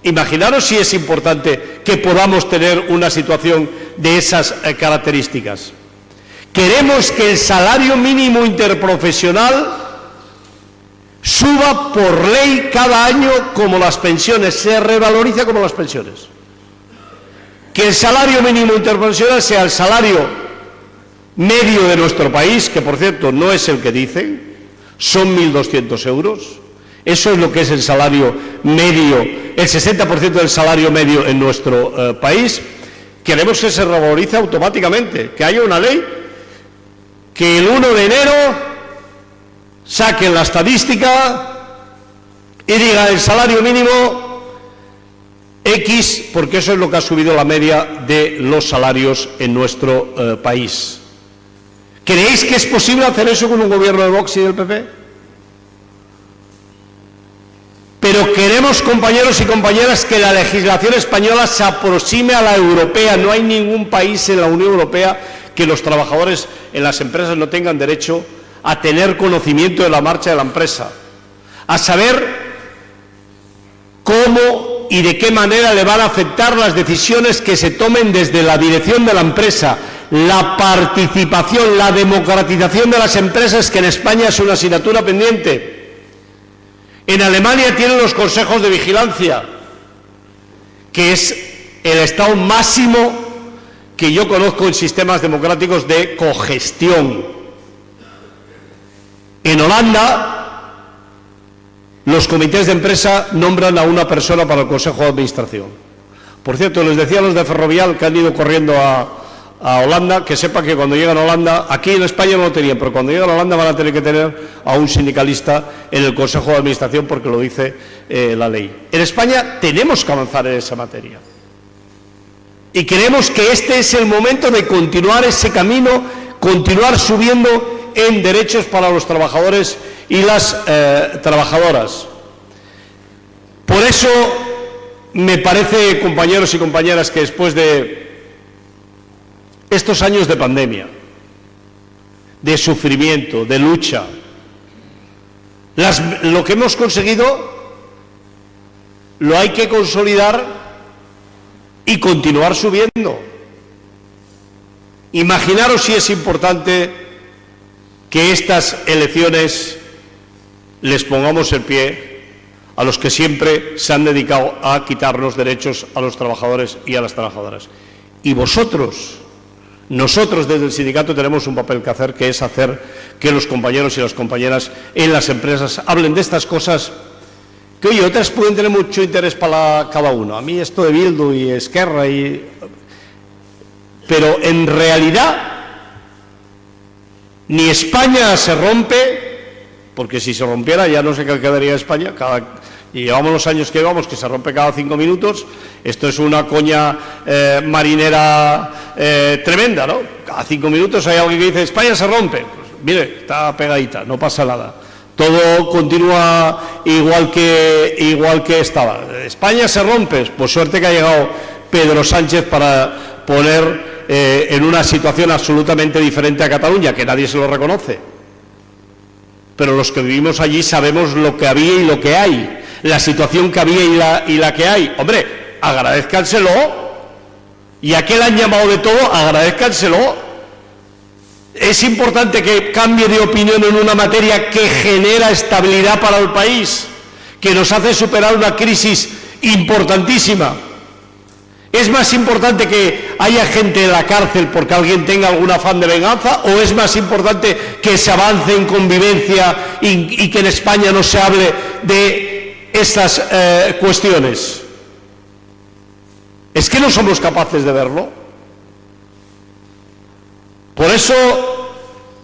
S3: Imaginaros si es importante que podamos tener una situación de esas características. Queremos que el salario mínimo interprofesional suba por ley cada año como las pensiones, se revaloriza como las pensiones. Que el salario mínimo interprofesional sea el salario medio de nuestro país, que por cierto no es el que dicen, son 1.200 euros. Eso es lo que es el salario medio, el 60% del salario medio en nuestro país. Queremos que se revalorice automáticamente, que haya una ley que el 1 de enero saquen la estadística y diga el salario mínimo X, porque eso es lo que ha subido la media de los salarios en nuestro país. ¿Creéis que es posible hacer eso con un gobierno de Vox y del PP? Pero queremos, compañeros y compañeras, que la legislación española se aproxime a la europea. No hay ningún país en la Unión Europea que los trabajadores en las empresas no tengan derecho a tener conocimiento de la marcha de la empresa, a saber cómo y de qué manera le van a afectar las decisiones que se tomen desde la dirección de la empresa, la participación, la democratización de las empresas, que en España es una asignatura pendiente. En Alemania tienen los consejos de vigilancia, que es el estado máximo que yo conozco en sistemas democráticos de cogestión. En Holanda, los comités de empresa nombran a una persona para el Consejo de Administración. Por cierto, les decía a los de Ferrovial que han ido corriendo a Holanda, que sepan que cuando llegan a Holanda, aquí en España no lo tenían, pero cuando llegan a Holanda van a tener que tener a un sindicalista en el Consejo de Administración, porque lo dice la ley. En España tenemos que avanzar en esa materia. Y creemos que este es el momento de continuar ese camino, continuar subiendo en derechos para los trabajadores y las trabajadoras. Por eso me parece, compañeros y compañeras, que después de estos años de pandemia, de sufrimiento, de lucha, lo que hemos conseguido lo hay que consolidar y continuar subiendo. Imaginaros si es importante que estas elecciones les pongamos el pie a los que siempre se han dedicado a quitarnos derechos a los trabajadores y a las trabajadoras. Y vosotros, nosotros desde el sindicato tenemos un papel que hacer, que es hacer que los compañeros y las compañeras en las empresas hablen de estas cosas que, oye, otras pueden tener mucho interés para cada uno. A mí esto de Bildu y Esquerra pero en realidad ni España se rompe, porque si se rompiera ya no sé qué quedaría España, y llevamos los años que llevamos, que se rompe cada 5 minutos, esto es una coña marinera tremenda, ¿no? Cada 5 minutos hay alguien que dice, España se rompe, pues mire, está pegadita, no pasa nada. Todo continúa igual que estaba. España se rompe, pues suerte que ha llegado Pedro Sánchez para poner en una situación absolutamente diferente a Cataluña, que nadie se lo reconoce. Pero los que vivimos allí sabemos lo que había y lo que hay, la situación que había y la que hay. Hombre, agradézcanselo. Y a qué le han llamado de todo, agradézcanselo. Es importante que cambie de opinión en una materia que genera estabilidad para el país, que nos hace superar una crisis importantísima. ¿Es más importante que haya gente en la cárcel porque alguien tenga algún afán de venganza, o es más importante que se avance en convivencia y que en España no se hable de estas cuestiones? ¿Es que no somos capaces de verlo? Por eso,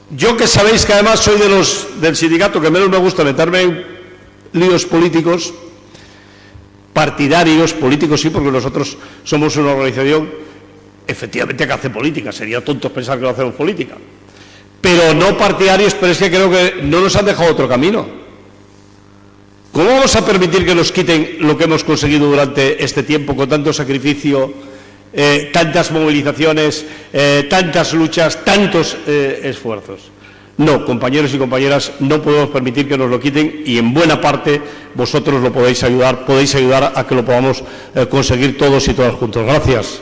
S3: yo, que sabéis que además soy de los del sindicato que menos me gusta meterme en líos políticos, partidarios, políticos sí, porque nosotros somos una organización efectivamente que hace política, sería tonto pensar que no hacemos política, pero no partidarios, pero es que creo que no nos han dejado otro camino. ¿Cómo vamos a permitir que nos quiten lo que hemos conseguido durante este tiempo con tanto sacrificio, tantas movilizaciones, tantas luchas, tantos esfuerzos? No, compañeros y compañeras, no podemos permitir que nos lo quiten, y en buena parte vosotros lo podéis ayudar a que lo podamos conseguir todos y todas juntos. Gracias.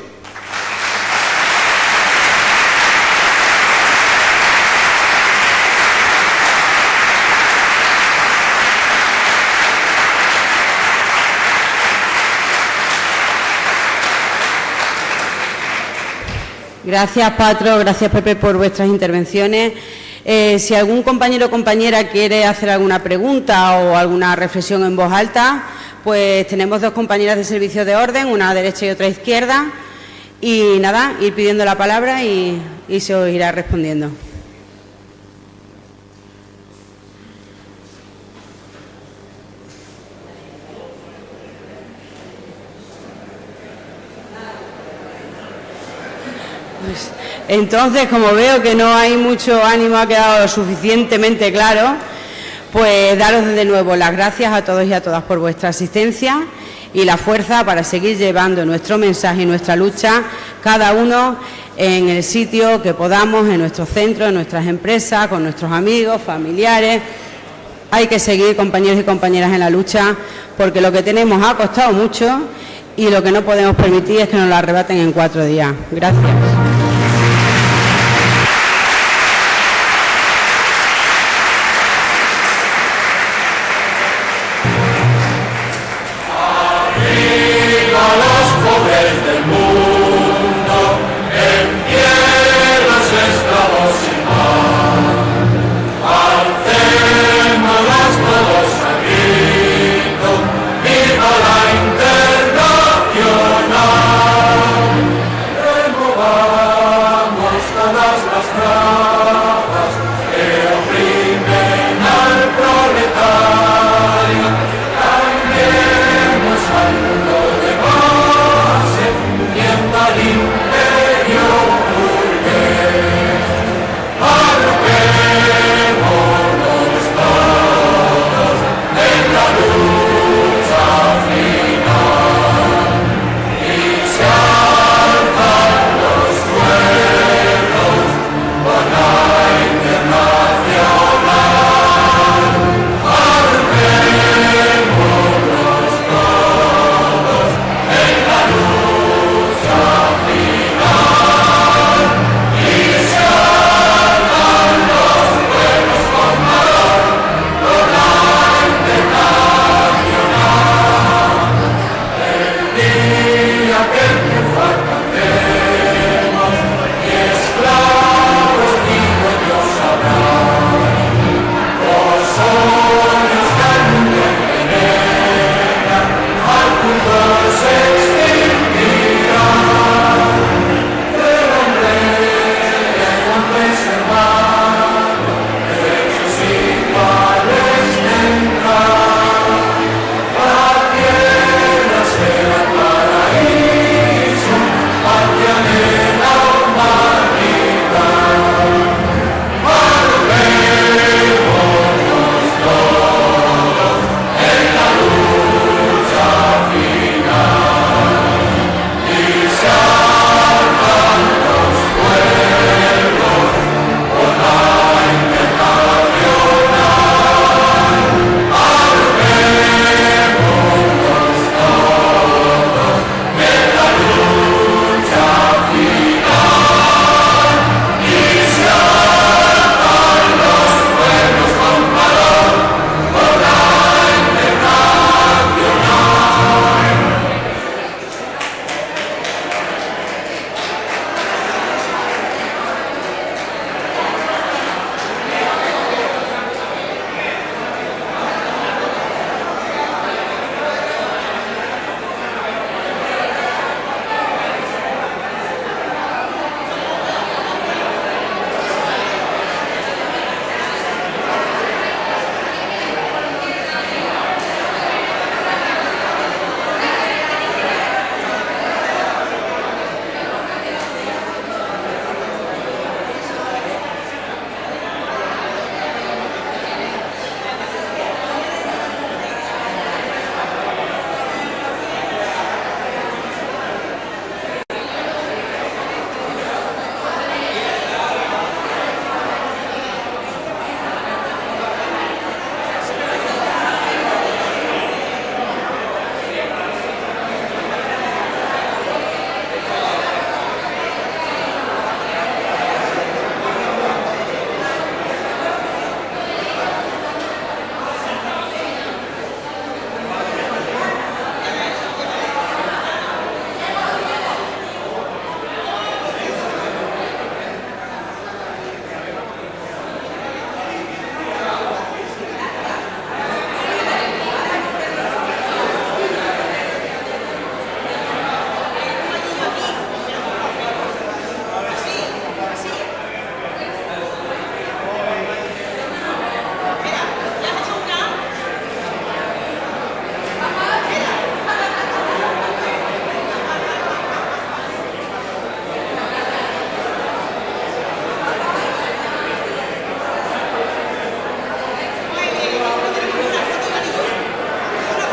S1: Gracias, Patro, gracias, Pepe, por vuestras intervenciones. Si algún compañero o compañera quiere hacer alguna pregunta o alguna reflexión en voz alta, pues tenemos 2 compañeras de servicio de orden, una a derecha y otra a izquierda, y nada, ir pidiendo la palabra y se os irá respondiendo. Pues, entonces, como veo que no hay mucho ánimo, ha quedado lo suficientemente claro, pues daros de nuevo las gracias a todos y a todas por vuestra asistencia y la fuerza para seguir llevando nuestro mensaje y nuestra lucha, cada uno en el sitio que podamos, en nuestros centros, en nuestras empresas, con nuestros amigos, familiares. Hay que seguir, compañeros y compañeras, en la lucha, porque lo que tenemos ha costado mucho y lo que no podemos permitir es que nos lo arrebaten en 4 días. Gracias.